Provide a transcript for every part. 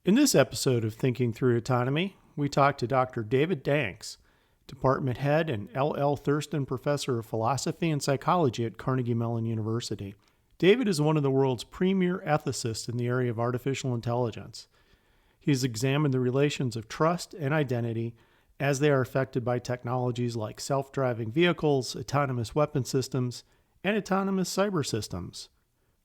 In this episode of Thinking Through Autonomy, we talk to Dr. David Danks, Department Head and L.L. Thurston Professor of Philosophy and Psychology at Carnegie Mellon University. David is one of the world's premier ethicists in the area of artificial intelligence. He has examined the relations of trust and identity as they are affected by technologies like self-driving vehicles, autonomous weapon systems, and autonomous cyber systems.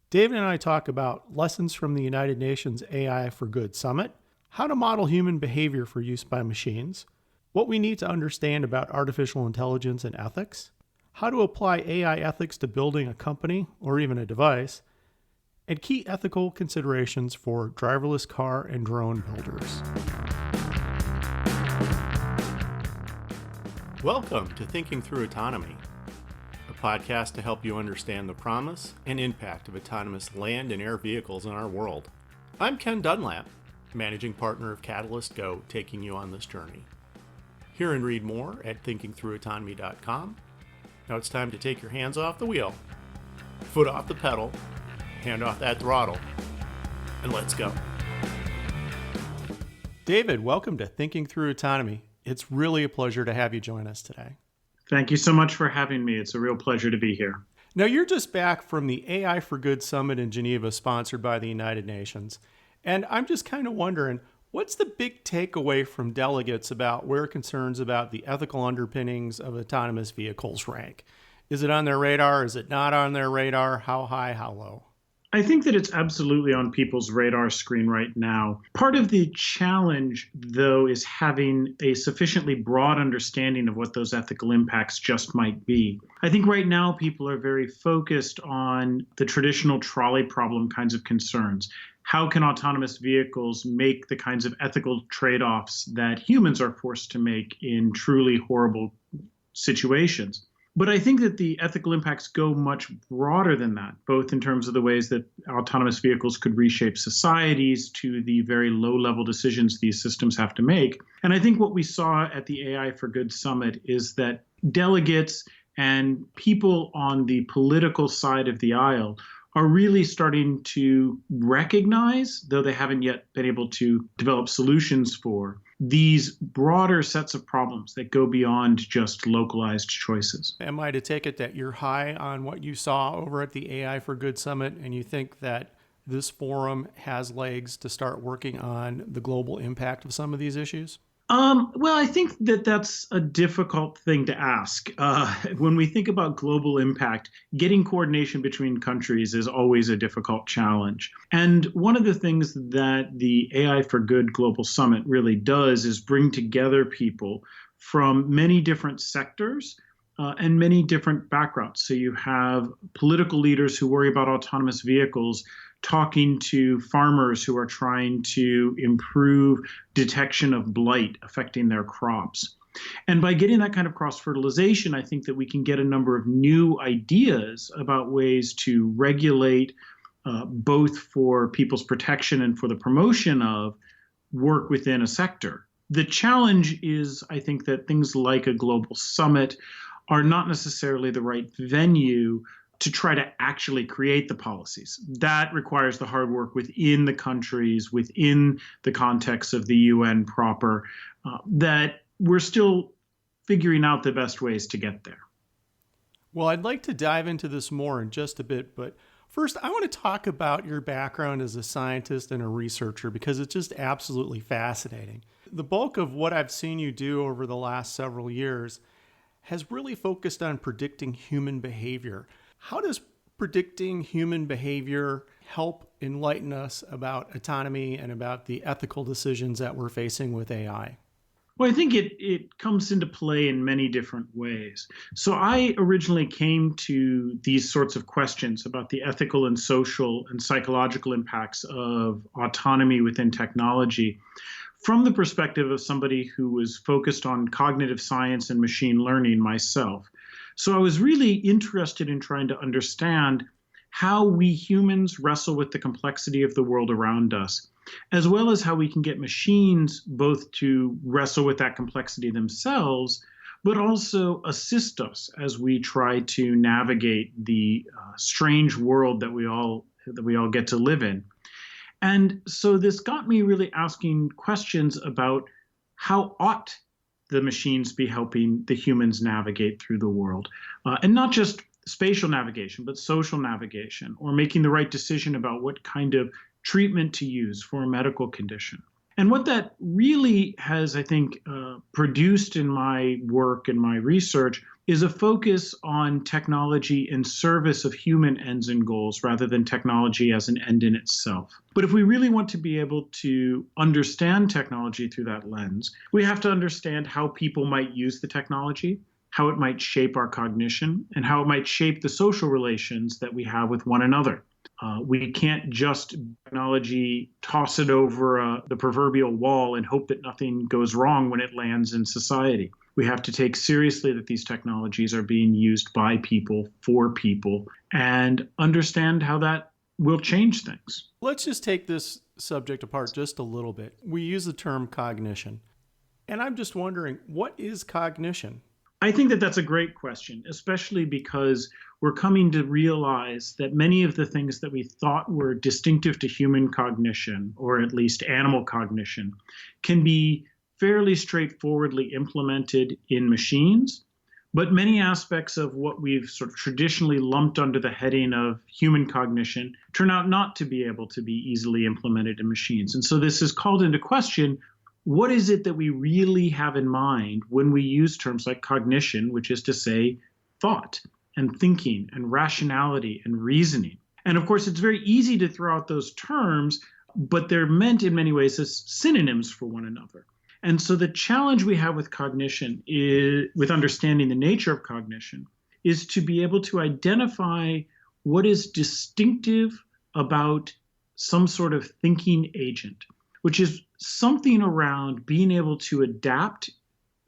David and I talk about lessons from the United Nations AI for Good Summit, how to model human behavior for use by machines, what we need to understand about artificial intelligence and ethics, how to apply AI ethics to building a company or even a device, and key ethical considerations for driverless car and drone builders. Welcome to Thinking Through Autonomy, a podcast to help you understand the promise and impact of autonomous land and air vehicles in our world. I'm Ken Dunlap, managing partner of Catalyst Go, taking you on this journey. Hear and read more at thinkingthroughautonomy.com. Now it's time to take your hands off the wheel, foot off the pedal, hand off that throttle, and let's go. David, welcome to Thinking Through Autonomy. It's really a pleasure to have you join us today. Thank you so much for having me. It's a real pleasure to be here. Now, you're just back from the AI for Good Summit in Geneva, sponsored by the United Nations. And I'm just kind of wondering, what's the big takeaway from delegates about where concerns about the ethical underpinnings of autonomous vehicles rank? Is it on their radar? Is it not on their radar? How high, how low? I think that it's absolutely on people's radar screen right now. Part of the challenge, though, is having a sufficiently broad understanding of what those ethical impacts just might be. I think right now people are very focused on the traditional trolley problem kinds of concerns. How can autonomous vehicles make the kinds of ethical trade-offs that humans are forced to make in truly horrible situations? But I think that the ethical impacts go much broader than that, both in terms of the ways that autonomous vehicles could reshape societies to the very low-level decisions these systems have to make. And I think what we saw at the AI for Good Summit is that delegates and people on the political side of the aisle are really starting to recognize, though they haven't yet been able to develop solutions for, these broader sets of problems that go beyond just localized choices. Am I to take it that you're high on what you saw over at the AI for Good Summit, and you think that this forum has legs to start working on the global impact of some of these issues? Well, I think that that's a difficult thing to ask. When we think about global impact, getting coordination between countries is always a difficult challenge. And one of the things that the AI for Good Global Summit really does is bring together people from many different sectors and many different backgrounds. So you have political leaders who worry about autonomous vehicles talking to farmers who are trying to improve detection of blight affecting their crops. And by getting that kind of cross-fertilization, I think that we can get a number of new ideas about ways to regulate both for people's protection and for the promotion of work within a sector. The challenge is, I think, that things like a global summit are not necessarily the right venue to try to actually create the policies. That requires the hard work within the countries, within the context of the UN proper, that we're still figuring out the best ways to get there. Well, I'd like to dive into this more in just a bit, but first I want to talk about your background as a scientist and a researcher, because it's just absolutely fascinating. The bulk of what I've seen you do over the last several years has really focused on predicting human behavior. How does predicting human behavior help enlighten us about autonomy and about the ethical decisions that we're facing with AI? Well, I think it comes into play in many different ways. So I originally came to these sorts of questions about the ethical and social and psychological impacts of autonomy within technology from the perspective of somebody who was focused on cognitive science and machine learning myself. So I was really interested in trying to understand how we humans wrestle with the complexity of the world around us, as well as how we can get machines both to wrestle with that complexity themselves, but also assist us as we try to navigate the strange world that we all get to live in. And so this got me really asking questions about how ought the machines be helping the humans navigate through the world? And not just spatial navigation, but social navigation, or making the right decision about what kind of treatment to use for a medical condition. And what that really has, I think, produced in my work and my research is a focus on technology in service of human ends and goals rather than technology as an end in itself. But if we really want to be able to understand technology through that lens, we have to understand how people might use the technology, how it might shape our cognition, and how it might shape the social relations that we have with one another. We can't just technology, toss it over the proverbial wall and hope that nothing goes wrong when it lands in society. We have to take seriously that these technologies are being used by people, for people, and understand how that will change things. Let's just take this subject apart just a little bit. We use the term cognition. And I'm just wondering, what is cognition? I think that that's a great question, especially because we're coming to realize that many of the things that we thought were distinctive to human cognition, or at least animal cognition, can be fairly straightforwardly implemented in machines. But many aspects of what we've sort of traditionally lumped under the heading of human cognition turn out not to be able to be easily implemented in machines. And so this is called into question, what is it that we really have in mind when we use terms like cognition, which is to say thought and thinking and rationality and reasoning? And of course, it's very easy to throw out those terms, but they're meant in many ways as synonyms for one another. And so the challenge we have with cognition is, with understanding the nature of cognition, is to be able to identify what is distinctive about some sort of thinking agent, which is something around being able to adapt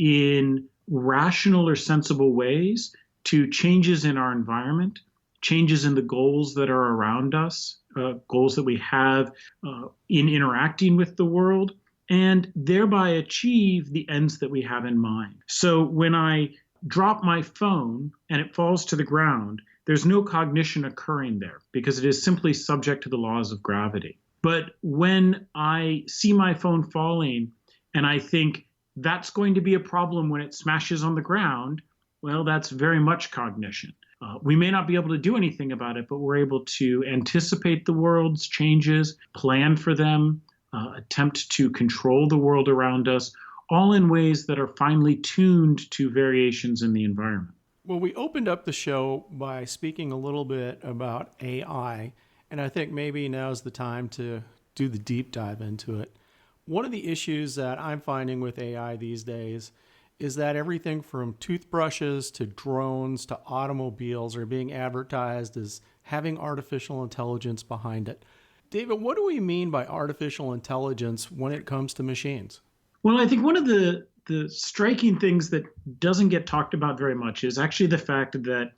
in rational or sensible ways to changes in our environment, changes in the goals that are around us, goals that we have in interacting with the world, and thereby achieve the ends that we have in mind. So when I drop my phone and it falls to the ground, there's no cognition occurring there because it is simply subject to the laws of gravity. But when I see my phone falling and I think that's going to be a problem when it smashes on the ground, well, that's very much cognition. We may not be able to do anything about it, but we're able to anticipate the world's changes, plan for them, attempt to control the world around us, all in ways that are finely tuned to variations in the environment. Well, we opened up the show by speaking a little bit about AI, and I think maybe now's the time to do the deep dive into it. One of the issues that I'm finding with AI these days is that everything from toothbrushes to drones to automobiles are being advertised as having artificial intelligence behind it. David, what do we mean by artificial intelligence when it comes to machines? Well, I think one of the striking things that doesn't get talked about very much is actually the fact that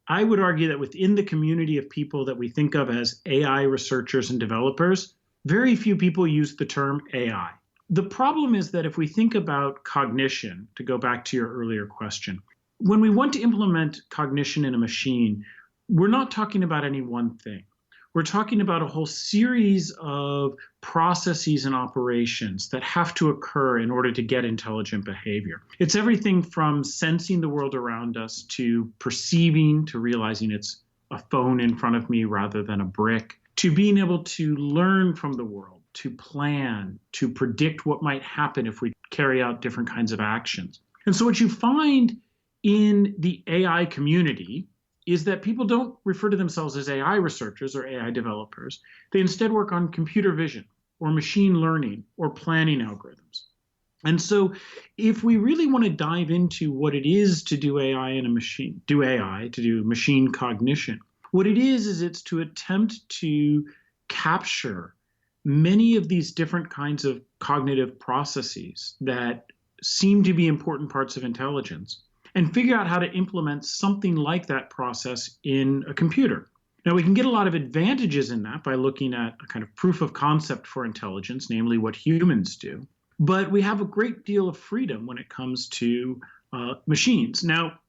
I would argue that within the community of people that we think of as AI researchers and developers, very few people use the term AI. The problem is that if we think about cognition, to go back to your earlier question, when we want to implement cognition in a machine, we're not talking about any one thing. We're talking about a whole series of processes and operations that have to occur in order to get intelligent behavior. It's everything from sensing the world around us to perceiving, to realizing it's a phone in front of me rather than a brick, to being able to learn from the world, to plan, to predict what might happen if we carry out different kinds of actions. And so what you find in the AI community is that people don't refer to themselves as AI researchers or AI developers. They instead work on computer vision or machine learning or planning algorithms. And so if we really want to dive into what it is to do AI in a machine, to do machine cognition, what it is it's to attempt to capture many of these different kinds of cognitive processes that seem to be important parts of intelligence and figure out how to implement something like that process in a computer. Now, we can get a lot of advantages in that by looking at a kind of proof of concept for intelligence, namely what humans do. But we have a great deal of freedom when it comes to machines. Now,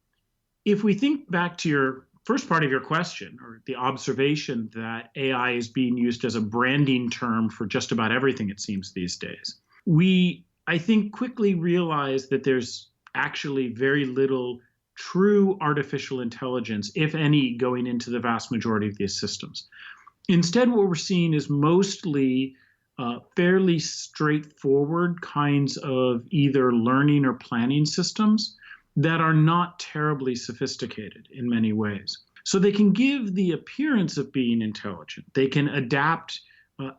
if we think back to your first part of your question, or the observation that AI is being used as a branding term for just about everything, it seems, these days, we, I think, quickly realize that there's actually very little true artificial intelligence, if any, going into the vast majority of these systems. Instead, what we're seeing is mostly fairly straightforward kinds of either learning or planning systems that are not terribly sophisticated in many ways. So they can give the appearance of being intelligent. They can adapt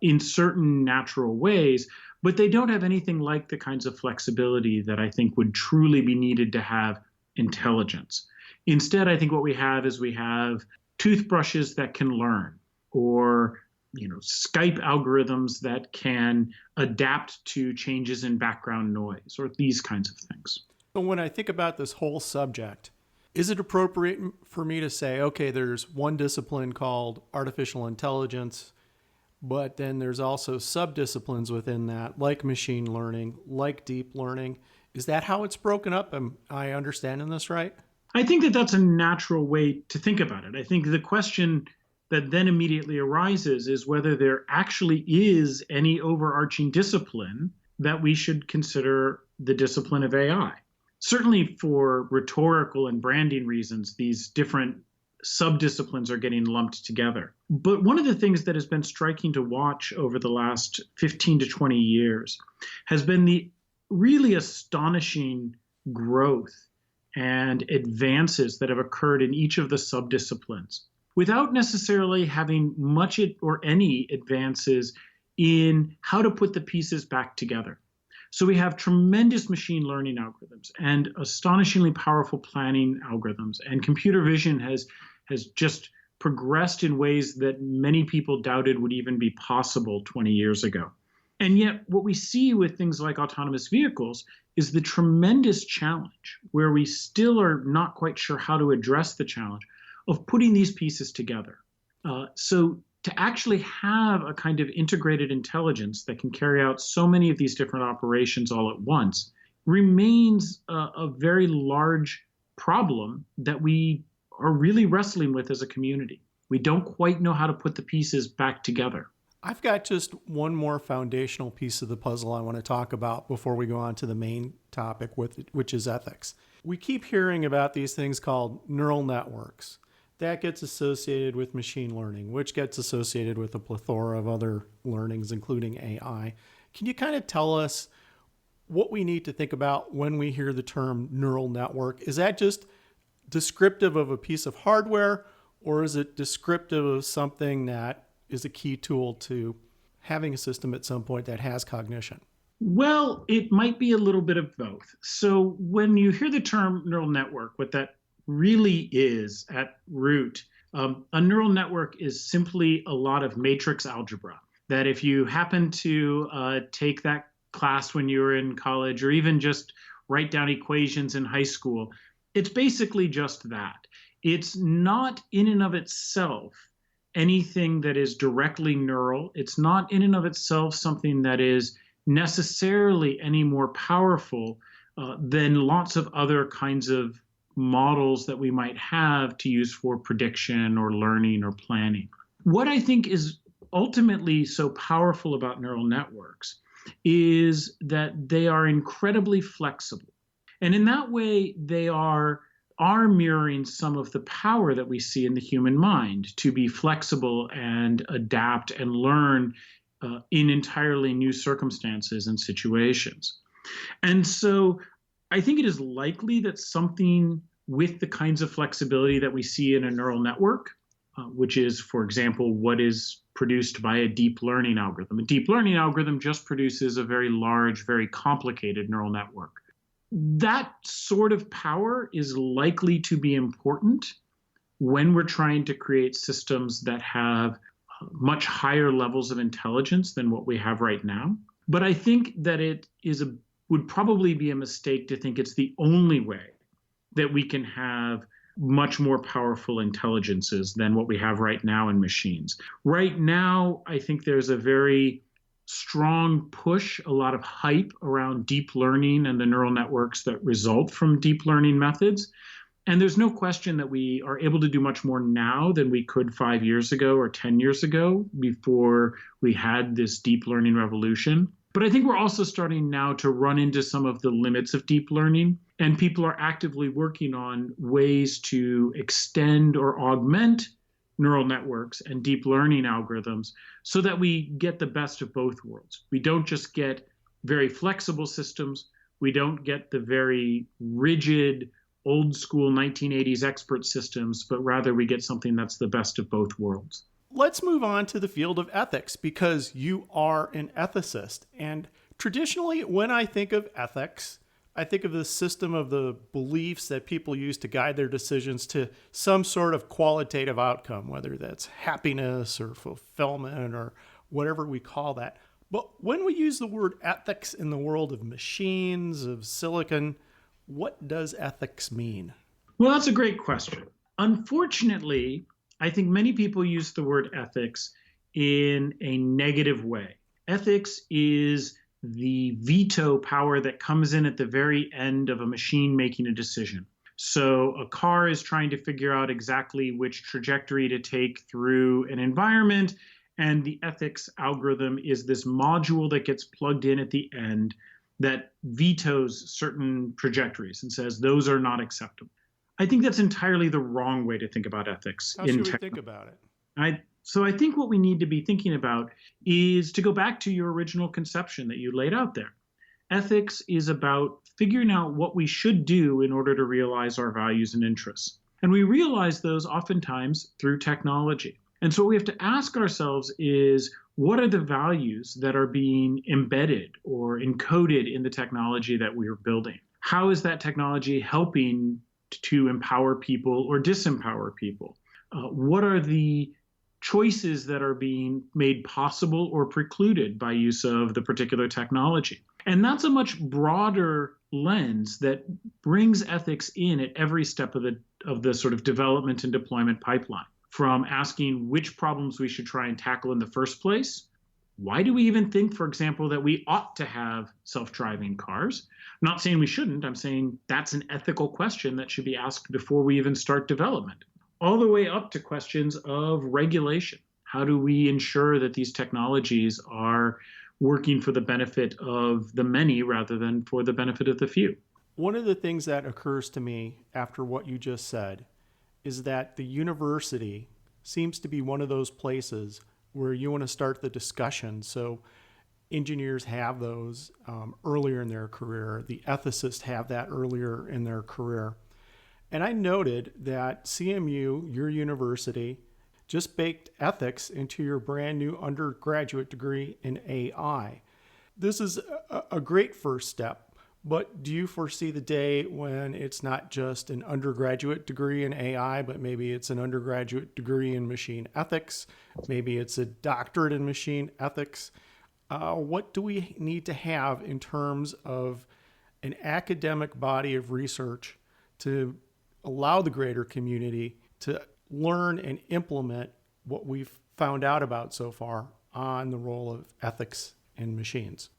in certain natural ways, but they don't have anything like the kinds of flexibility that I think would truly be needed to have intelligence. Instead, I think what we have is we have toothbrushes that can learn, or Skype algorithms that can adapt to changes in background noise, or these kinds of things. So when I think about this whole subject, is it appropriate for me to say, okay, there's one discipline called artificial intelligence, but then there's also subdisciplines within that, like machine learning, like deep learning? Is that how it's broken up? Am I understanding this right? I think that that's a natural way to think about it. I think the question that then immediately arises is whether there actually is any overarching discipline that we should consider the discipline of AI. Certainly for rhetorical and branding reasons, these different subdisciplines are getting lumped together. But one of the things that has been striking to watch over the last 15 to 20 years has been the really astonishing growth and advances that have occurred in each of the subdisciplines, without necessarily having much or any advances in how to put the pieces back together. So we have tremendous machine learning algorithms and astonishingly powerful planning algorithms, and computer vision has just progressed in ways that many people doubted would even be possible 20 years ago. And yet what we see with things like autonomous vehicles is the tremendous challenge, where we still are not quite sure how to address the challenge of putting these pieces together. So to actually have a kind of integrated intelligence that can carry out so many of these different operations all at once remains a very large problem that we are really wrestling with as a community. We don't quite know how to put the pieces back together. I've got just one more foundational piece of the puzzle I want to talk about before we go on to the main topic, which is ethics. We keep hearing about these things called neural networks. That gets associated with machine learning, which gets associated with a plethora of other learnings, including AI. Can you kind of tell us what we need to think about when we hear the term neural network? Is that just descriptive of a piece of hardware, or is it descriptive of something that is a key tool to having a system at some point that has cognition? Well, it might be a little bit of both. So when you hear the term neural network, what that really is at root, a neural network is simply a lot of matrix algebra. That if you happen to take that class when you were in college, or even just write down equations in high school, it's basically just that. It's not in and of itself anything that is directly neural. It's not in and of itself something that is necessarily any more powerful than lots of other kinds of models that we might have to use for prediction or learning or planning. What I think is ultimately so powerful about neural networks is that they are incredibly flexible. And in that way, they are mirroring some of the power that we see in the human mind to be flexible and adapt and learn in entirely new circumstances and situations. And so I think it is likely that something with the kinds of flexibility that we see in a neural network, which is, for example, what is produced by a deep learning algorithm. A deep learning algorithm just produces a very large, very complicated neural network. That sort of power is likely to be important when we're trying to create systems that have much higher levels of intelligence than what we have right now. But I think that it would probably be a mistake to think it's the only way that we can have much more powerful intelligences than what we have right now in machines. Right now, I think there's a very strong push, a lot of hype around deep learning and the neural networks that result from deep learning methods. And there's no question that we are able to do much more now than we could 5 years ago or 10 years ago before we had this deep learning revolution. But I think we're also starting now to run into some of the limits of deep learning, and people are actively working on ways to extend or augment neural networks and deep learning algorithms so that we get the best of both worlds. We don't just get very flexible systems. We don't get the very rigid, old school 1980s expert systems, but rather we get something that's the best of both worlds. Let's move on to the field of ethics, because you are an ethicist. And traditionally, when I think of ethics, I think of the system of the beliefs that people use to guide their decisions to some sort of qualitative outcome, whether that's happiness or fulfillment or whatever we call that. But when we use the word ethics in the world of machines, of silicon, what does ethics mean? Well, that's a great question. Unfortunately, I think many people use the word ethics in a negative way. Ethics is the veto power that comes in at the very end of a machine making a decision. So a car is trying to figure out exactly which trajectory to take through an environment, and the ethics algorithm is this module that gets plugged in at the end that vetoes certain trajectories and says those are not acceptable. I think that's entirely the wrong way to think about ethics. How should we think about it? So I think what we need to be thinking about is to go back to your original conception that you laid out there. Ethics is about figuring out what we should do in order to realize our values and interests. And we realize those oftentimes through technology. And so what we have to ask ourselves is, what are the values that are being embedded or encoded in the technology that we are building? How is that technology helping to empower people or disempower people? What are the choices that are being made possible or precluded by use of the particular technology? And that's a much broader lens that brings ethics in at every step of the sort of development and deployment pipeline. From asking which problems we should try and tackle in the first place. Why do we even think, for example, that we ought to have self-driving cars? I'm not saying we shouldn't. I'm saying that's an ethical question that should be asked before we even start development. All the way up to questions of regulation. How do we ensure that these technologies are working for the benefit of the many rather than for the benefit of the few? One of the things that occurs to me after what you just said is that the university seems to be one of those places where you want to start the discussion. So engineers have those earlier in their career. The ethicists have that earlier in their career. And I noted that CMU, your university, just baked ethics into your brand new undergraduate degree in AI. This is a great first step. But do you foresee the day when it's not just an undergraduate degree in AI, but maybe it's an undergraduate degree in machine ethics? Maybe it's a doctorate in machine ethics. What do we need to have in terms of an academic body of research to allow the greater community to learn and implement what we've found out about so far on the role of ethics in machines?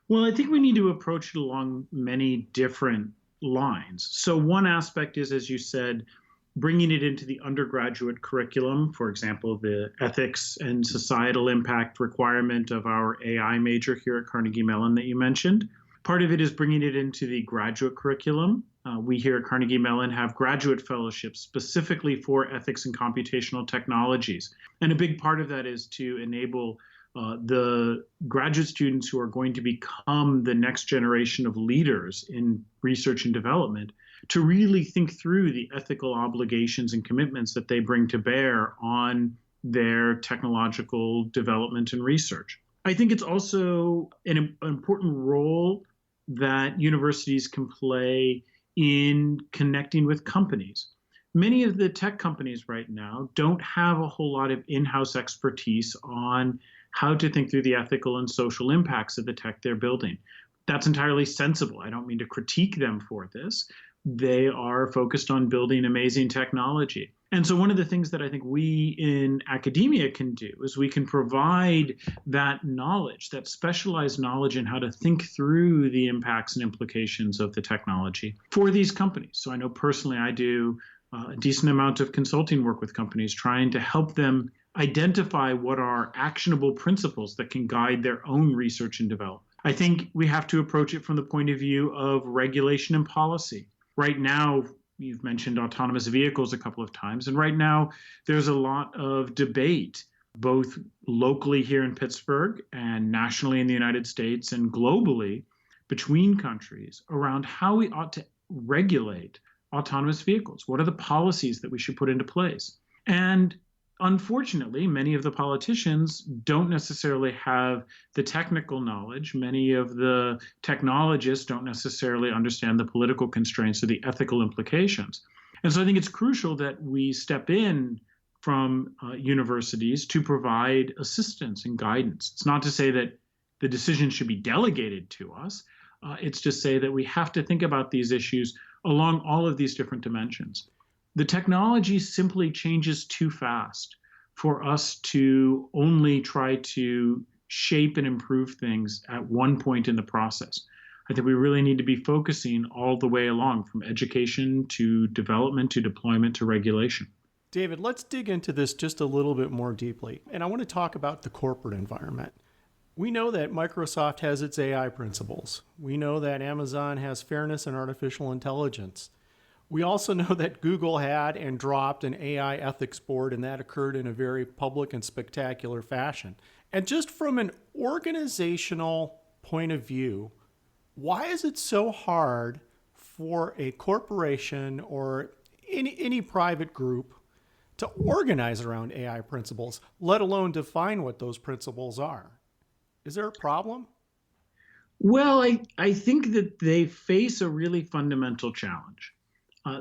Well, I think we need to approach it along many different lines. So one aspect is, as you said, bringing it into the undergraduate curriculum, for example, the ethics and societal impact requirement of our AI major here at Carnegie Mellon that you mentioned. Part of it is bringing it into the graduate curriculum. We here at Carnegie Mellon have graduate fellowships specifically for ethics and computational technologies. And a big part of that is to enable the graduate students who are going to become the next generation of leaders in research and development to really think through the ethical obligations and commitments that they bring to bear on their technological development and research. I think it's also an important role that universities can play in connecting with companies. Many of the tech companies right now don't have a whole lot of in-house expertise on how to think through the ethical and social impacts of the tech they're building. That's entirely sensible. I don't mean to critique them for this. They are focused on building amazing technology. And so one of the things that I think we in academia can do is we can provide that knowledge, that specialized knowledge in how to think through the impacts and implications of the technology for these companies. So I know personally I do a decent amount of consulting work with companies trying to help them identify what are actionable principles that can guide their own research and development. I think we have to approach it from the point of view of regulation and policy. Right now, you've mentioned autonomous vehicles a couple of times, and right now there's a lot of debate, both locally here in Pittsburgh and nationally in the United States and globally between countries around how we ought to regulate autonomous vehicles. What are the policies that we should put into place? And unfortunately, many of the politicians don't necessarily have the technical knowledge. Many of the technologists don't necessarily understand the political constraints or the ethical implications. And so I think it's crucial that we step in from universities to provide assistance and guidance. It's not to say that the decision should be delegated to us. It's to say that we have to think about these issues along all of these different dimensions. The technology simply changes too fast for us to only try to shape and improve things at one point in the process. I think we really need to be focusing all the way along, from education to development to deployment to regulation. David, let's dig into this just a little bit more deeply. And I want to talk about the corporate environment. We know that Microsoft has its AI principles. We know that Amazon has fairness and artificial intelligence. We also know that Google had and dropped an AI ethics board, and that occurred in a very public and spectacular fashion. And just from an organizational point of view, why is it so hard for a corporation or any private group to organize around AI principles, let alone define what those principles are? Is there a problem? Well, I think that they face a really fundamental challenge.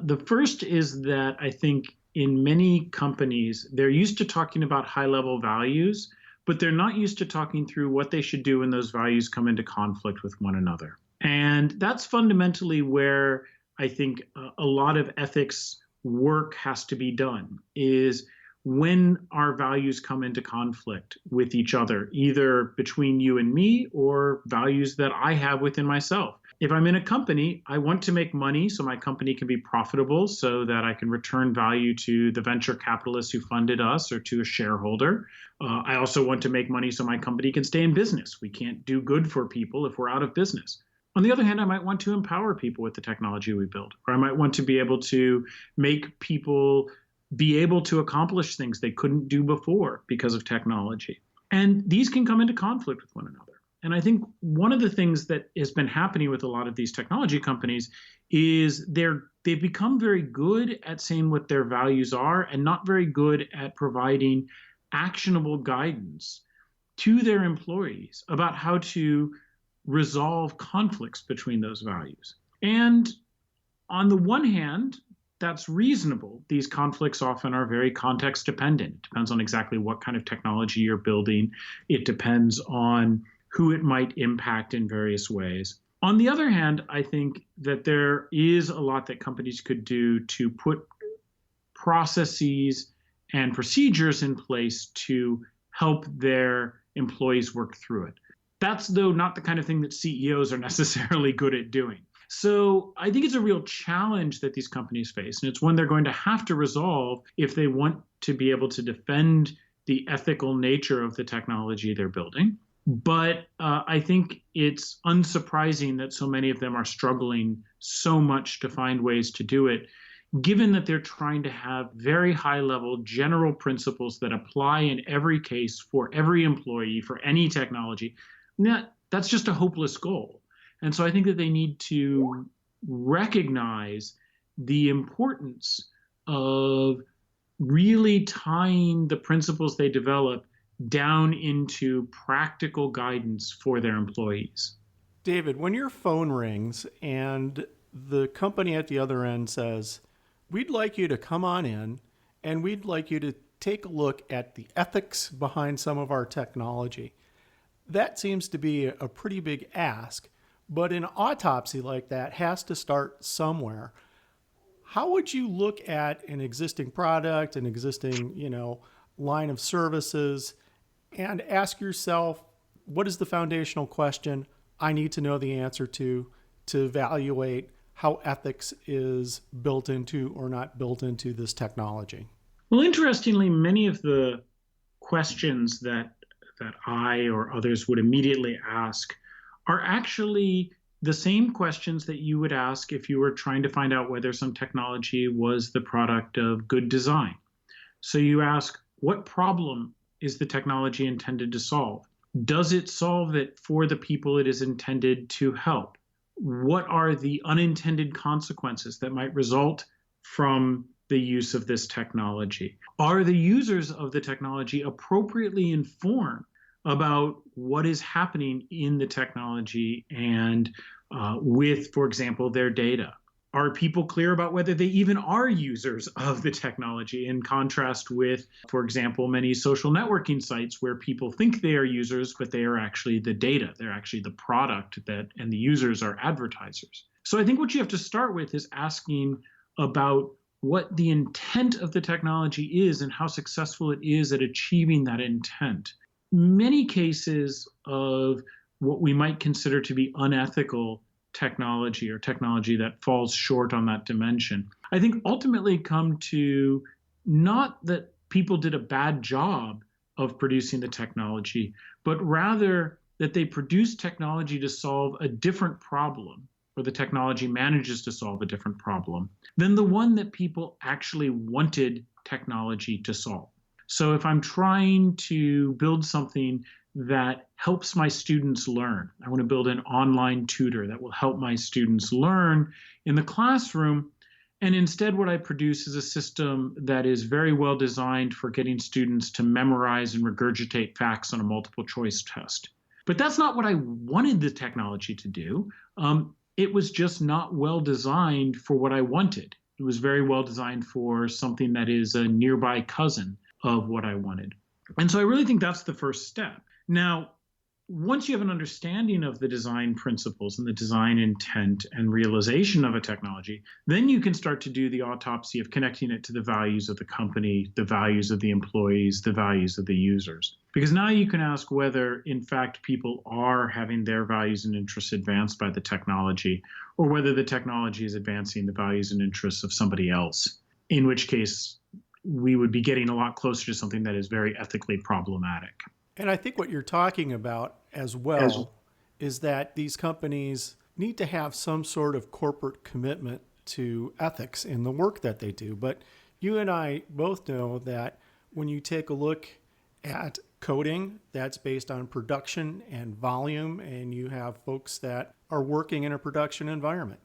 The first is that I think in many companies, they're used to talking about high-level values, but they're not used to talking through what they should do when those values come into conflict with one another. And that's fundamentally where I think a lot of ethics work has to be done, is when our values come into conflict with each other, either between you and me or values that I have within myself. If I'm in a company, I want to make money so my company can be profitable so that I can return value to the venture capitalists who funded us or to a shareholder. I also want to make money so my company can stay in business. We can't do good for people if we're out of business. On the other hand, I might want to empower people with the technology we build, or I might want to be able to make people be able to accomplish things they couldn't do before because of technology. And these can come into conflict with one another. And I think one of the things that has been happening with a lot of these technology companies is they've become very good at saying what their values are and not very good at providing actionable guidance to their employees about how to resolve conflicts between those values. And on the one hand, that's reasonable. These conflicts often are very context dependent. It depends on exactly what kind of technology you're building. It depends on who it might impact in various ways. On the other hand, I think that there is a lot that companies could do to put processes and procedures in place to help their employees work through it. That's, though, not the kind of thing that CEOs are necessarily good at doing. So I think it's a real challenge that these companies face, and it's one they're going to have to resolve if they want to be able to defend the ethical nature of the technology they're building. But I think it's unsurprising that so many of them are struggling so much to find ways to do it, given that they're trying to have very high-level general principles that apply in every case for every employee, for any technology. That's just a hopeless goal. And so I think that they need to recognize the importance of really tying the principles they develop down into practical guidance for their employees. David, when your phone rings and the company at the other end says, we'd like you to come on in and we'd like you to take a look at the ethics behind some of our technology, that seems to be a pretty big ask. But an autopsy like that has to start somewhere. how would you look at an existing product, an existing, line of services, and ask yourself, what is the foundational question I need to know the answer to evaluate how ethics is built into or not built into this technology? Well, interestingly, many of the questions that I or others would immediately ask are actually the same questions that you would ask if you were trying to find out whether some technology was the product of good design. So you ask, what problem is the technology intended to solve? Does it solve it for the people it is intended to help? What are the unintended consequences that might result from the use of this technology? Are the users of the technology appropriately informed about what is happening in the technology and with, for example, their data? Are people clear about whether they even are users of the technology, in contrast with, for example, many social networking sites where people think they are users, but they are actually the data. They're actually the product and the users are advertisers. So I think what you have to start with is asking about what the intent of the technology is and how successful it is at achieving that intent. Many cases of what we might consider to be unethical technology or technology that falls short on that dimension, I think ultimately come to not that people did a bad job of producing the technology, but rather that they produced technology to solve a different problem, or the technology manages to solve a different problem than the one that people actually wanted technology to solve. So if I'm trying to build something that helps my students learn, I want to build an online tutor that will help my students learn in the classroom. And instead, what I produce is a system that is very well designed for getting students to memorize and regurgitate facts on a multiple choice test. But that's not what I wanted the technology to do. It was just not well designed for what I wanted. It was very well designed for something that is a nearby cousin of what I wanted. And so I really think that's the first step. Now, once you have an understanding of the design principles and the design intent and realization of a technology, then you can start to do the autopsy of connecting it to the values of the company, the values of the employees, the values of the users. Because now you can ask whether, in fact, people are having their values and interests advanced by the technology, or whether the technology is advancing the values and interests of somebody else, in which case we would be getting a lot closer to something that is very ethically problematic. And I think what you're talking about as well is that these companies need to have some sort of corporate commitment to ethics in the work that they do. But you and I both know that when you take a look at coding that's based on production and volume, and you have folks that are working in a production environment.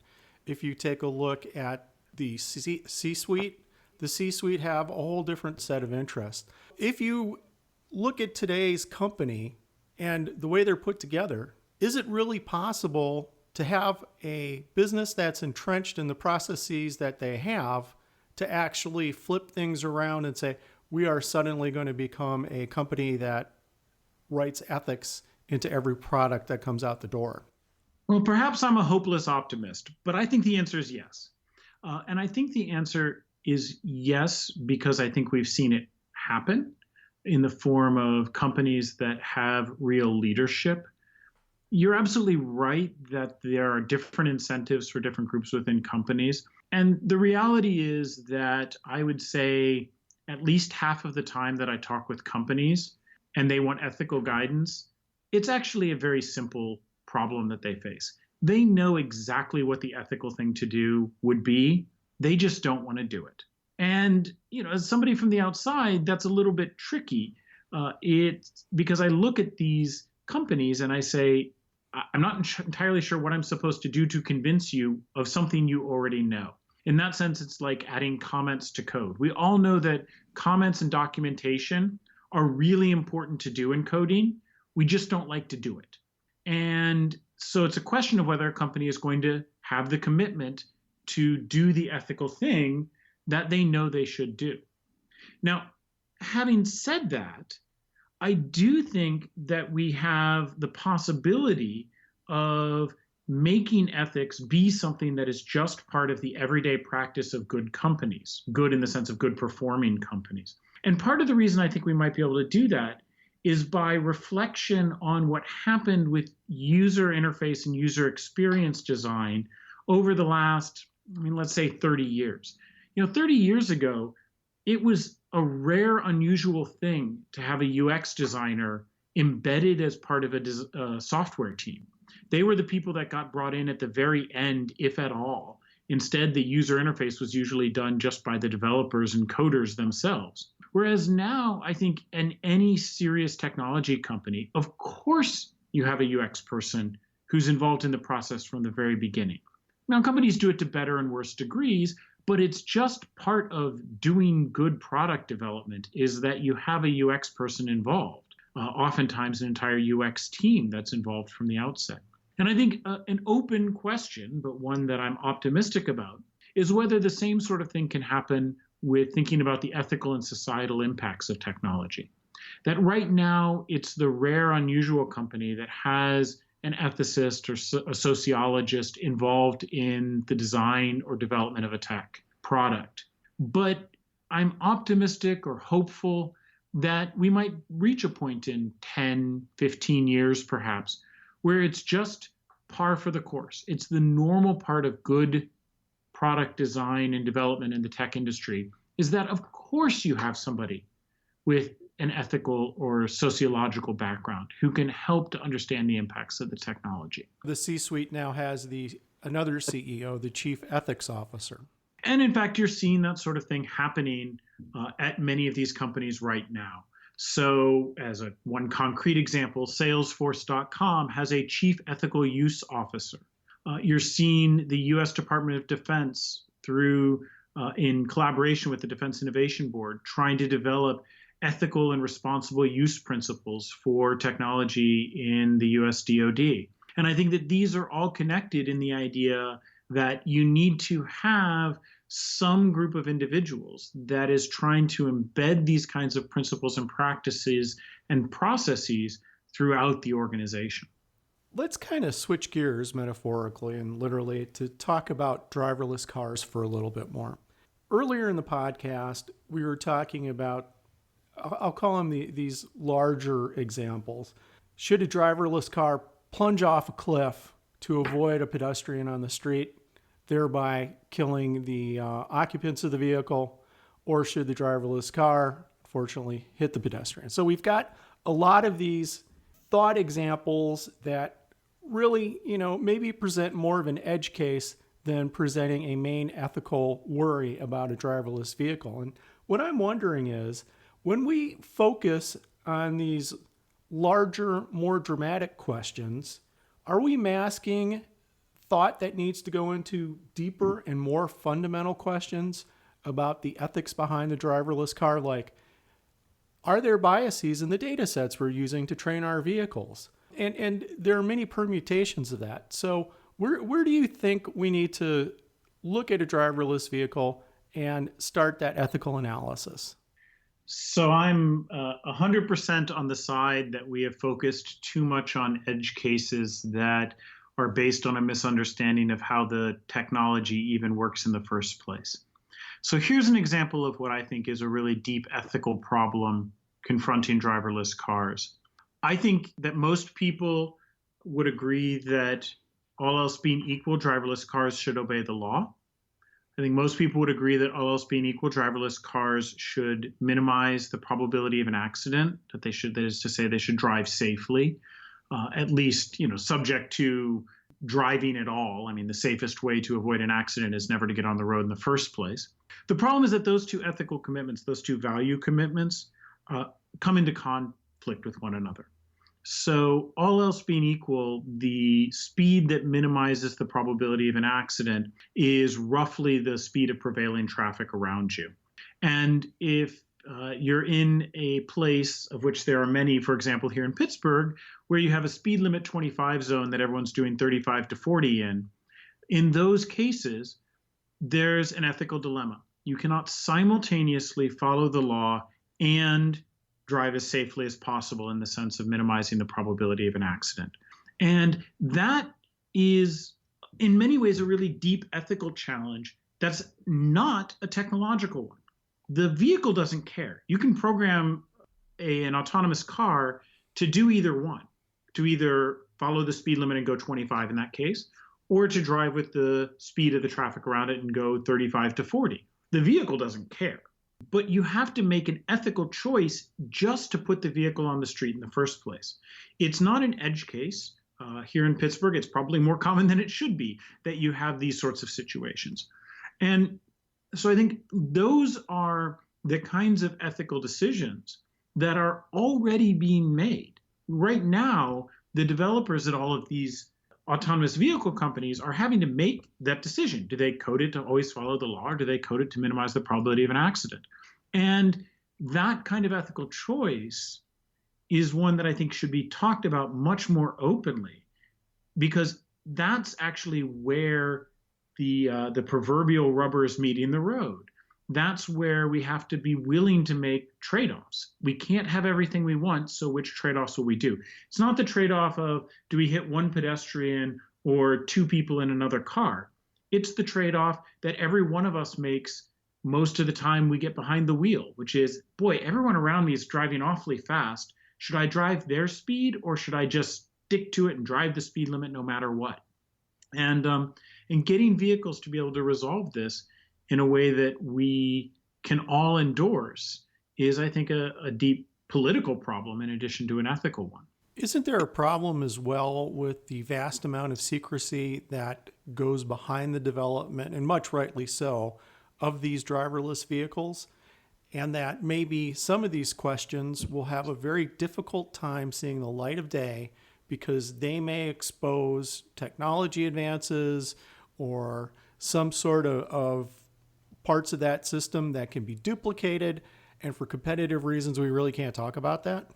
If you take a look at the C-suite, the C-suite have a whole different set of interests. If you look at today's company and the way they're put together, is it really possible to have a business that's entrenched in the processes that they have to actually flip things around and say, we are suddenly going to become a company that writes ethics into every product that comes out the door? Well, perhaps I'm a hopeless optimist, but I think the answer is yes. And I think the answer is yes, because I think we've seen it happen in the form of companies that have real leadership. You're absolutely right that there are different incentives for different groups within companies. And the reality is that I would say at least half of the time that I talk with companies and they want ethical guidance, it's actually a very simple problem that they face. They know exactly what the ethical thing to do would be. They just don't want to do it. And, as somebody from the outside, that's a little bit tricky. It's because I look at these companies and I say, I'm not entirely sure what I'm supposed to do to convince you of something you already know. In that sense, it's like adding comments to code. We all know that comments and documentation are really important to do in coding. We just don't like to do it. And so it's a question of whether a company is going to have the commitment to do the ethical thing that they know they should do. Now, having said that, I do think that we have the possibility of making ethics be something that is just part of the everyday practice of good companies, good in the sense of good performing companies. And part of the reason I think we might be able to do that is by reflection on what happened with user interface and user experience design over the last, let's say 30 years. 30 years ago, it was a rare, unusual thing to have a UX designer embedded as part of a software team. They were the people that got brought in at the very end, if at all. Instead, the user interface was usually done just by the developers and coders themselves. Whereas now, I think in any serious technology company, of course you have a UX person who's involved in the process from the very beginning. Now, companies do it to better and worse degrees, but it's just part of doing good product development is that you have a UX person involved, oftentimes an entire UX team that's involved from the outset. And I think an open question, but one that I'm optimistic about, is whether the same sort of thing can happen with thinking about the ethical and societal impacts of technology. That right now, it's the rare, unusual company that has an ethicist or a sociologist involved in the design or development of a tech product. But I'm optimistic or hopeful that we might reach a point in 10, 15 years perhaps, where it's just par for the course. It's the normal part of good product design and development in the tech industry, is that of course you have somebody with an ethical or sociological background who can help to understand the impacts of the technology. The C-suite now has another CEO, the chief ethics officer. And in fact, you're seeing that sort of thing happening at many of these companies right now. So as one concrete example, Salesforce.com has a chief ethical use officer. You're seeing the U.S. Department of Defense through, in collaboration with the Defense Innovation Board, trying to develop ethical and responsible use principles for technology in the US DoD. And I think that these are all connected in the idea that you need to have some group of individuals that is trying to embed these kinds of principles and practices and processes throughout the organization. Let's kind of switch gears metaphorically and literally to talk about driverless cars for a little bit more. Earlier in the podcast, we were talking about, I'll call them these larger examples. Should a driverless car plunge off a cliff to avoid a pedestrian on the street, thereby killing the occupants of the vehicle, or should the driverless car, unfortunately, hit the pedestrian? So we've got a lot of these thought examples that really, maybe present more of an edge case than presenting a main ethical worry about a driverless vehicle. And what I'm wondering is, when we focus on these larger, more dramatic questions, are we masking thought that needs to go into deeper and more fundamental questions about the ethics behind the driverless car? Like, are there biases in the data sets we're using to train our vehicles? And there are many permutations of that. So where do you think we need to look at a driverless vehicle and start that ethical analysis? So I'm 100% on the side that we have focused too much on edge cases that are based on a misunderstanding of how the technology even works in the first place. So here's an example of what I think is a really deep ethical problem confronting driverless cars. I think that most people would agree that all else being equal, driverless cars should obey the law. I think most people would agree that all else being equal, driverless cars should minimize the probability of an accident, that is to say they should drive safely, at least, subject to driving at all. I mean, the safest way to avoid an accident is never to get on the road in the first place. The problem is that those two ethical commitments, those two value commitments, come into conflict with one another. So all else being equal, the speed that minimizes the probability of an accident is roughly the speed of prevailing traffic around you. And if you're in a place of which there are many, for example, here in Pittsburgh, where you have a speed limit 25 zone that everyone's doing 35 to 40 in those cases, there's an ethical dilemma. You cannot simultaneously follow the law and drive as safely as possible in the sense of minimizing the probability of an accident. And that is in many ways a really deep ethical challenge that's not a technological one. The vehicle doesn't care. You can program an autonomous car to do either one, to either follow the speed limit and go 25 in that case, or to drive with the speed of the traffic around it and go 35 to 40. The vehicle doesn't care. But you have to make an ethical choice just to put the vehicle on the street in the first place. It's not an edge case. Here in Pittsburgh, it's probably more common than it should be that you have these sorts of situations. And so I think those are the kinds of ethical decisions that are already being made. Right now, the developers at all of these autonomous vehicle companies are having to make that decision. Do they code it to always follow the law, or do they code it to minimize the probability of an accident? And that kind of ethical choice is one that I think should be talked about much more openly, because that's actually where the proverbial rubber is meeting the road. That's where we have to be willing to make trade-offs. We can't have everything we want, so which trade-offs will we do? It's not the trade-off of do we hit one pedestrian or two people in another car. It's the trade-off that every one of us makes most of the time we get behind the wheel, which is, boy, everyone around me is driving awfully fast. Should I drive their speed, or should I just stick to it and drive the speed limit no matter what? And getting vehicles to be able to resolve this in a way that we can all endorse is, I think, a deep political problem in addition to an ethical one. Isn't there a problem as well with the vast amount of secrecy that goes behind the development, and much rightly so, of these driverless vehicles? And that maybe some of these questions will have a very difficult time seeing the light of day because they may expose technology advances or some sort of parts of that system that can be duplicated, and for competitive reasons we really can't talk about that?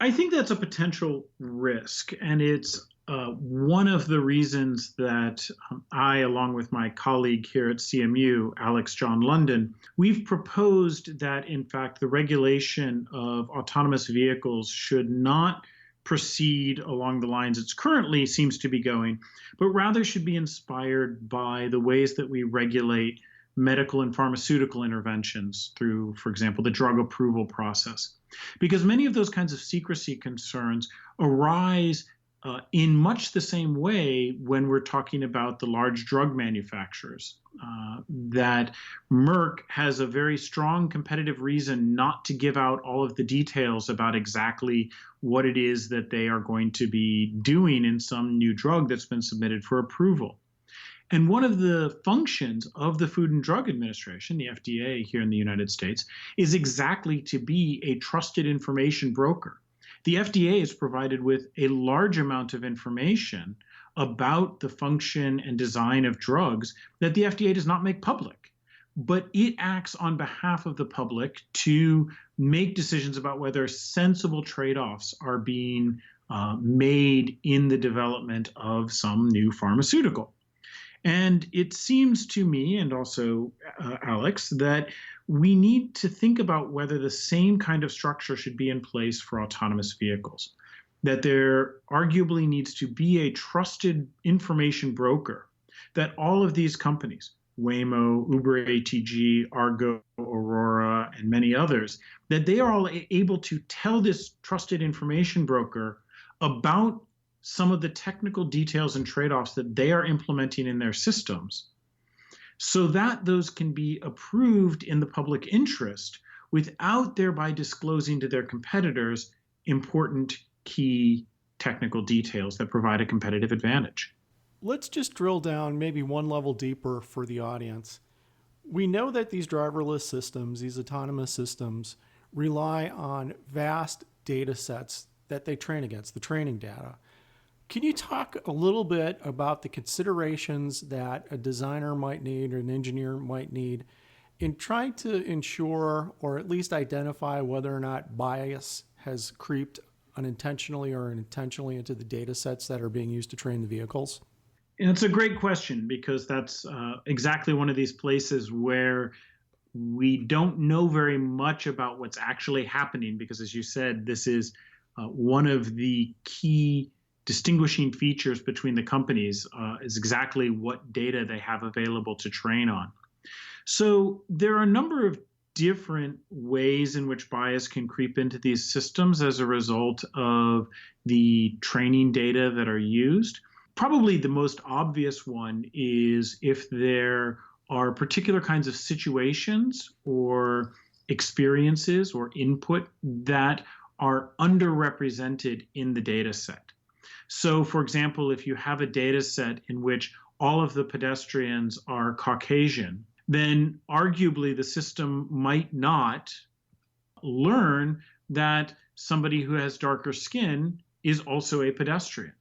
I think that's a potential risk, and it's one of the reasons that I, along with my colleague here at CMU, Alex John London, we've proposed that, in fact, the regulation of autonomous vehicles should not proceed along the lines it currently seems to be going, but rather should be inspired by the ways that we regulate medical and pharmaceutical interventions through, for example, the drug approval process. Because many of those kinds of secrecy concerns arise in much the same way when we're talking about the large drug manufacturers. That Merck has a very strong competitive reason not to give out all of the details about exactly what it is that they are going to be doing in some new drug that's been submitted for approval. And one of the functions of the Food and Drug Administration, the FDA here in the United States, is exactly to be a trusted information broker. The FDA is provided with a large amount of information about the function and design of drugs that the FDA does not make public. But it acts on behalf of the public to make decisions about whether sensible trade-offs are being made in the development of some new pharmaceutical. And it seems to me, and also Alex, that we need to think about whether the same kind of structure should be in place for autonomous vehicles. That there arguably needs to be a trusted information broker, that all of these companies, Waymo, Uber ATG, Argo, Aurora, and many others, that they are all able to tell this trusted information broker about some of the technical details and trade-offs that they are implementing in their systems, so that those can be approved in the public interest without thereby disclosing to their competitors important key technical details that provide a competitive advantage. Let's just drill down maybe one level deeper for the audience. We know that these driverless systems, these autonomous systems, rely on vast data sets that they train against, the training data. Can you talk a little bit about the considerations that a designer might need or an engineer might need in trying to ensure or at least identify whether or not bias has creeped unintentionally or intentionally into the data sets that are being used to train the vehicles? And it's a great question, because that's exactly one of these places where we don't know very much about what's actually happening, because, as you said, this is one of the key distinguishing features between the companies is exactly what data they have available to train on. So there are a number of different ways in which bias can creep into these systems as a result of the training data that are used. Probably the most obvious one is if there are particular kinds of situations or experiences or input that are underrepresented in the data set. So, for example, if you have a data set in which all of the pedestrians are Caucasian, then arguably the system might not learn that somebody who has darker skin is also a pedestrian.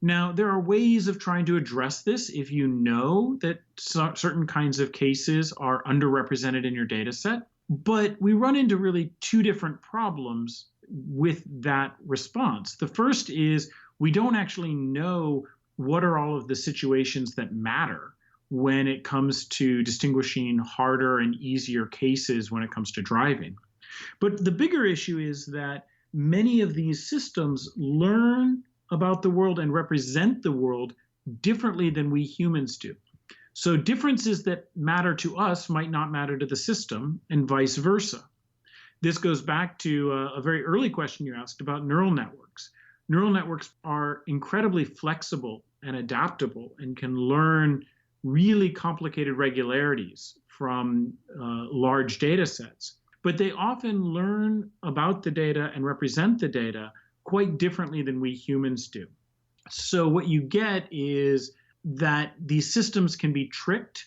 Now, there are ways of trying to address this if you know that certain kinds of cases are underrepresented in your data set. But we run into really two different problems with that response. The first is we don't actually know what are all of the situations that matter when it comes to distinguishing harder and easier cases when it comes to driving. But the bigger issue is that many of these systems learn about the world and represent the world differently than we humans do. So differences that matter to us might not matter to the system, and vice versa. This goes back to a very early question you asked about neural networks. Neural networks are incredibly flexible and adaptable and can learn really complicated regularities from large data sets. But they often learn about the data and represent the data quite differently than we humans do. So what you get is that these systems can be tricked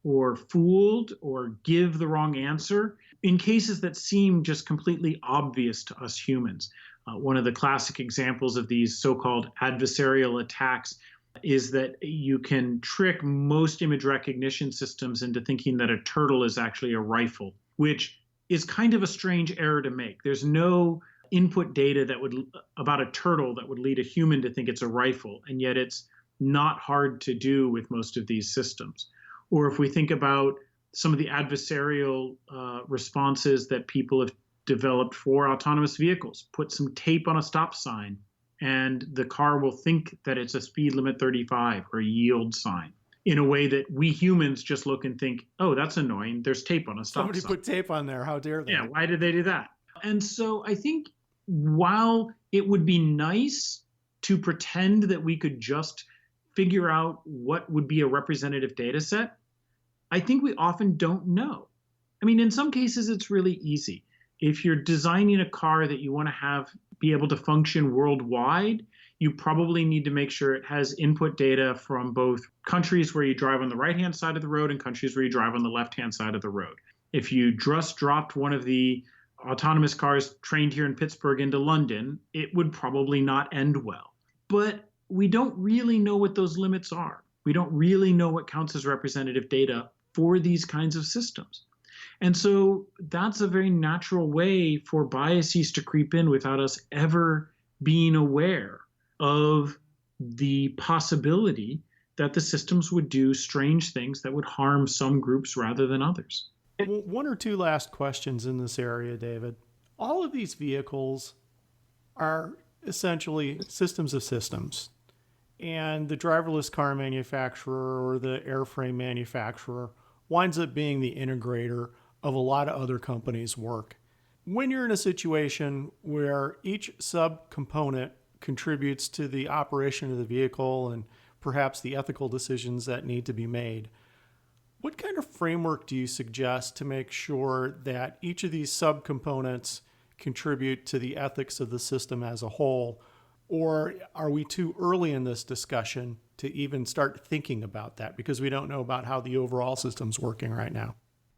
or fooled or give the wrong answer in cases that seem just completely obvious to us humans. One of the classic examples of these so-called adversarial attacks is that you can trick most image recognition systems into thinking that a turtle is actually a rifle, which is kind of a strange error to make. There's no input data about a turtle that would lead a human to think it's a rifle, and yet it's not hard to do with most of these systems. Or if we think about some of the adversarial responses that people have developed for autonomous vehicles, put some tape on a stop sign and the car will think that it's a speed limit 35 or a yield sign in a way that we humans just look and think, oh, that's annoying. There's tape on a stop sign. Somebody put tape on there. How dare they? Yeah, why did they do that? And so I think while it would be nice to pretend that we could just figure out what would be a representative data set, I think we often don't know. I mean, in some cases, it's really easy. If you're designing a car that you want to be able to function worldwide, you probably need to make sure it has input data from both countries where you drive on the right-hand side of the road and countries where you drive on the left-hand side of the road. If you just dropped one of the autonomous cars trained here in Pittsburgh into London, it would probably not end well. But we don't really know what those limits are. We don't really know what counts as representative data for these kinds of systems. And so that's a very natural way for biases to creep in without us ever being aware of the possibility that the systems would do strange things that would harm some groups rather than others. One or two last questions in this area, David. All of these vehicles are essentially systems of systems. And the driverless car manufacturer or the airframe manufacturer winds up being the integrator of a lot of other companies' work. When you're in a situation where each subcomponent contributes to the operation of the vehicle and perhaps the ethical decisions that need to be made, what kind of framework do you suggest to make sure that each of these subcomponents contribute to the ethics of the system as a whole? Or are we too early in this discussion to even start thinking about that because we don't know about how the overall system's working right now?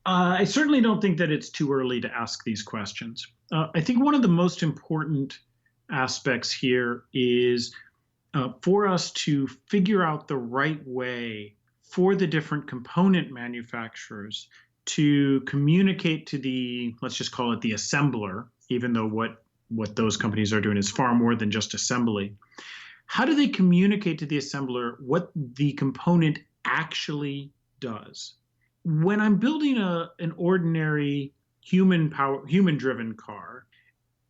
I certainly don't think that it's too early to ask these questions. I think one of the most important aspects here is for us to figure out the right way for the different component manufacturers to communicate to the, let's just call it the assembler, even though what those companies are doing is far more than just assembly. How do they communicate to the assembler what the component actually does? When I'm building an ordinary human-driven car,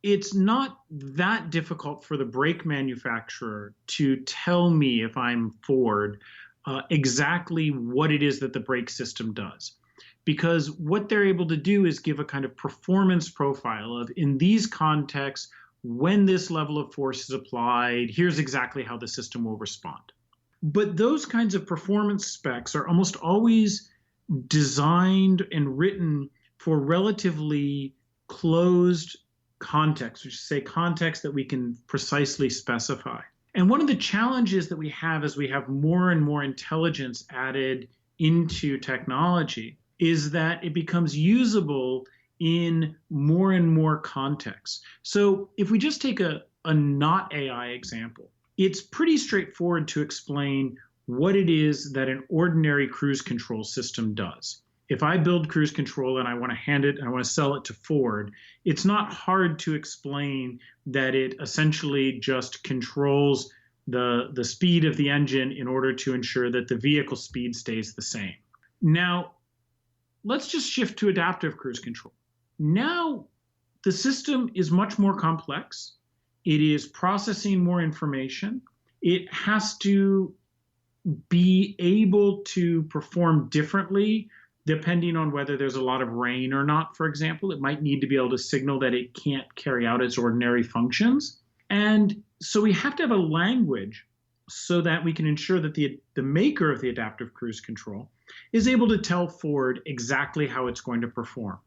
it's not that difficult for the brake manufacturer to tell me, if I'm Ford, exactly what it is that the brake system does. Because what they're able to do is give a kind of performance profile of, in these contexts, when this level of force is applied, here's exactly how the system will respond. But those kinds of performance specs are almost always designed and written for relatively closed context, which is, say, context that we can precisely specify. And one of the challenges that we have as we have more and more intelligence added into technology is that it becomes usable in more and more contexts. So if we just take a not AI example, it's pretty straightforward to explain what it is that an ordinary cruise control system does. If I build cruise control and I want to hand it and I want to sell it to Ford, it's not hard to explain that it essentially just controls the speed of the engine in order to ensure that the vehicle speed stays the same. Now, let's just shift to adaptive cruise control. Now, the system is much more complex. It is processing more information. It has to be able to perform differently depending on whether there's a lot of rain or not, for example. It might need to be able to signal that it can't carry out its ordinary functions. And so we have to have a language so that we can ensure that the maker of the adaptive cruise control is able to tell Ford exactly how it's going to perform.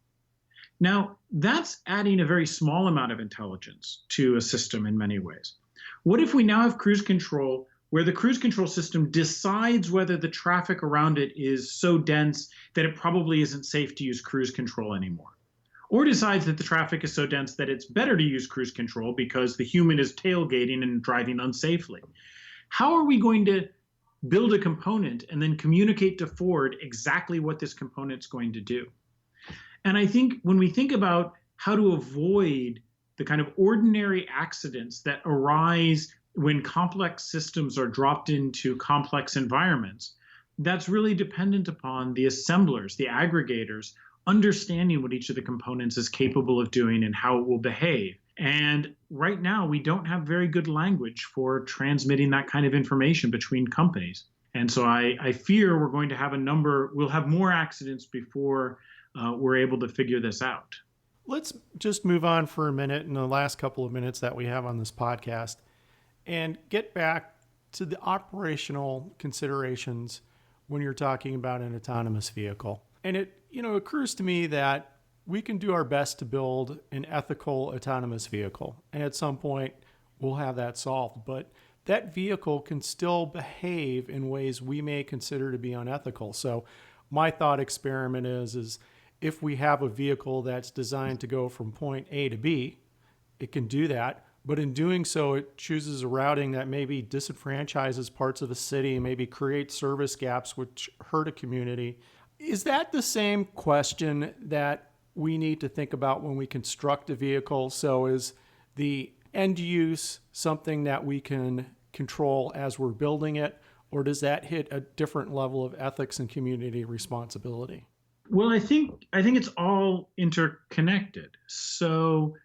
Now, that's adding a very small amount of intelligence to a system in many ways. What if we now have cruise control where the cruise control system decides whether the traffic around it is so dense that it probably isn't safe to use cruise control anymore? Or decides that the traffic is so dense that it's better to use cruise control because the human is tailgating and driving unsafely? How are we going to build a component and then communicate to Ford exactly what this component's going to do? And I think when we think about how to avoid the kind of ordinary accidents that arise when complex systems are dropped into complex environments, that's really dependent upon the assemblers, the aggregators, understanding what each of the components is capable of doing and how it will behave. And right now, we don't have very good language for transmitting that kind of information between companies. And so I fear we're going to have we'll have more accidents before we're able to figure this out. Let's just move on for a minute in the last couple of minutes that we have on this podcast and get back to the operational considerations when you're talking about an autonomous vehicle. And it occurs to me that we can do our best to build an ethical autonomous vehicle. And at some point, we'll have that solved. But that vehicle can still behave in ways we may consider to be unethical. So my thought experiment is if we have a vehicle that's designed to go from point A to B, it can do that. But in doing so, it chooses a routing that maybe disenfranchises parts of a city, maybe creates service gaps which hurt a community. Is that the same question that we need to think about when we construct a vehicle? So is the end use something that we can control as we're building it, or does that hit a different level of ethics and community responsibility? Well, I think it's all interconnected. So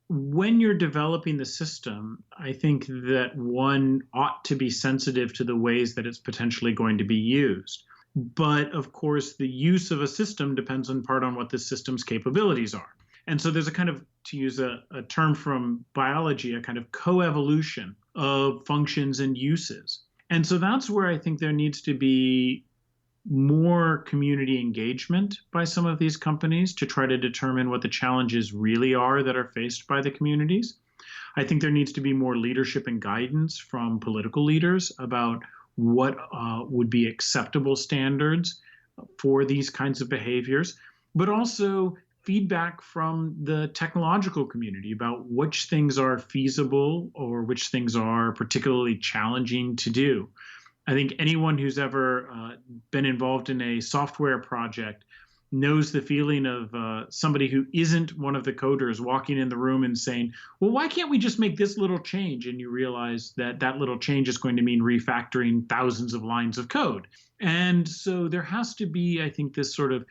when you're developing the system, I think that one ought to be sensitive to the ways that it's potentially going to be used. But of course, the use of a system depends in part on what the system's capabilities are. And so there's a kind of, to use a term from biology, a kind of coevolution of functions and uses. And so that's where I think there needs to be more community engagement by some of these companies to try to determine what the challenges really are that are faced by the communities. I think there needs to be more leadership and guidance from political leaders about what would be acceptable standards for these kinds of behaviors, but also feedback from the technological community about which things are feasible or which things are particularly challenging to do. I think anyone who's ever been involved in a software project knows the feeling of somebody who isn't one of the coders walking in the room and saying, well, why can't we just make this little change? And you realize that that little change is going to mean refactoring thousands of lines of code. And so there has to be, I think, this sort of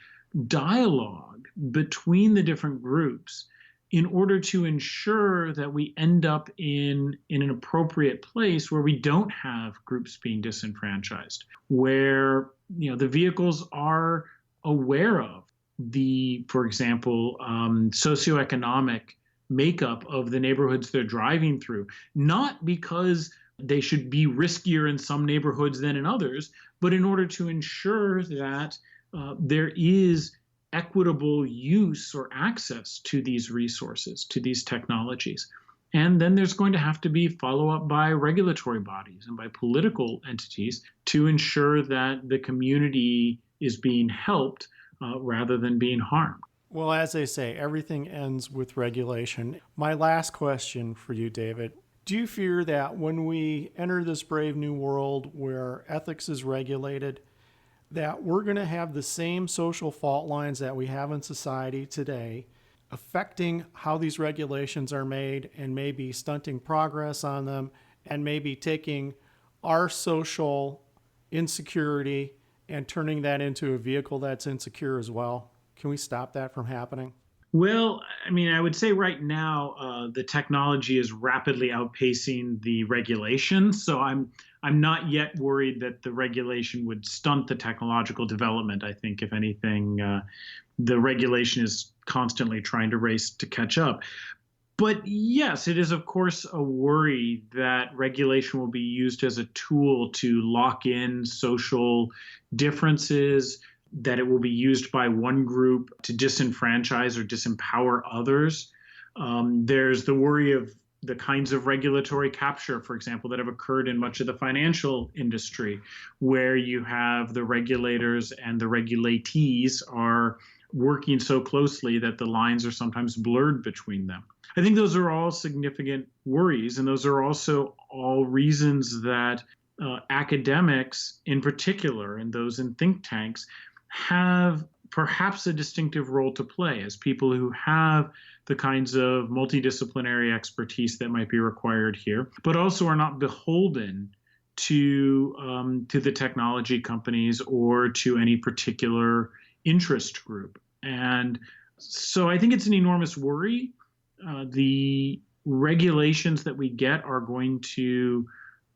dialogue between the different groups in order to ensure that we end up in an appropriate place where we don't have groups being disenfranchised, where the vehicles are aware of for example, socioeconomic makeup of the neighborhoods they're driving through, not because they should be riskier in some neighborhoods than in others, but in order to ensure that there is equitable use or access to these resources, to these technologies. And then there's going to have to be follow-up by regulatory bodies and by political entities to ensure that the community is being helped rather than being harmed. Well, as they say, everything ends with regulation. My last question for you, David. Do you fear that when we enter this brave new world where ethics is regulated, that we're going to have the same social fault lines that we have in society today, affecting how these regulations are made and maybe stunting progress on them and maybe taking our social insecurity and turning that into a vehicle that's insecure as well? Can we stop that from happening? Well, I mean, I would say right now the technology is rapidly outpacing the regulation. So I'm not yet worried that the regulation would stunt the technological development. I think, if anything, the regulation is constantly trying to race to catch up. But yes, it is, of course, a worry that regulation will be used as a tool to lock in social differences, that it will be used by one group to disenfranchise or disempower others. There's the worry of the kinds of regulatory capture, for example, that have occurred in much of the financial industry, where you have the regulators and the regulatees are working so closely that the lines are sometimes blurred between them. I think those are all significant worries, and those are also all reasons that academics in particular, and those in think tanks, have perhaps a distinctive role to play as people who have the kinds of multidisciplinary expertise that might be required here, but also are not beholden to the technology companies or to any particular interest group. And so I think it's an enormous worry. The regulations that we get are going to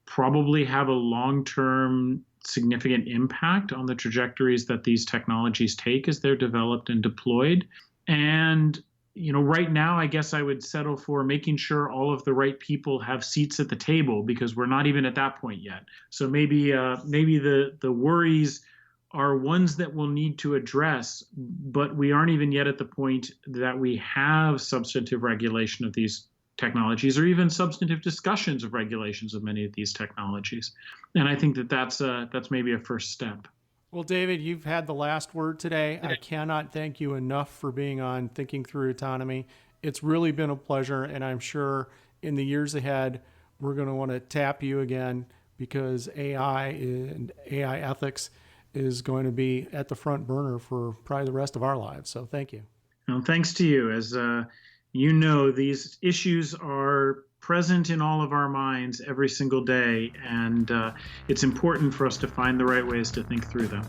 probably have a long-term significant impact on the trajectories that these technologies take as they're developed and deployed. And, right now, I guess I would settle for making sure all of the right people have seats at the table, because we're not even at that point yet. So maybe the worries are ones that we'll need to address, but we aren't even yet at the point that we have substantive regulation of these technologies, or even substantive discussions of regulations of many of these technologies. And I think that's maybe a first step. Well, David, you've had the last word today. I cannot thank you enough for being on Thinking Through Autonomy. It's really been a pleasure, and I'm sure in the years ahead, we're going to want to tap you again, because AI and AI ethics is going to be at the front burner for probably the rest of our lives. So thank you. Well, thanks to you. As these issues are present in all of our minds every single day, and it's important for us to find the right ways to think through them.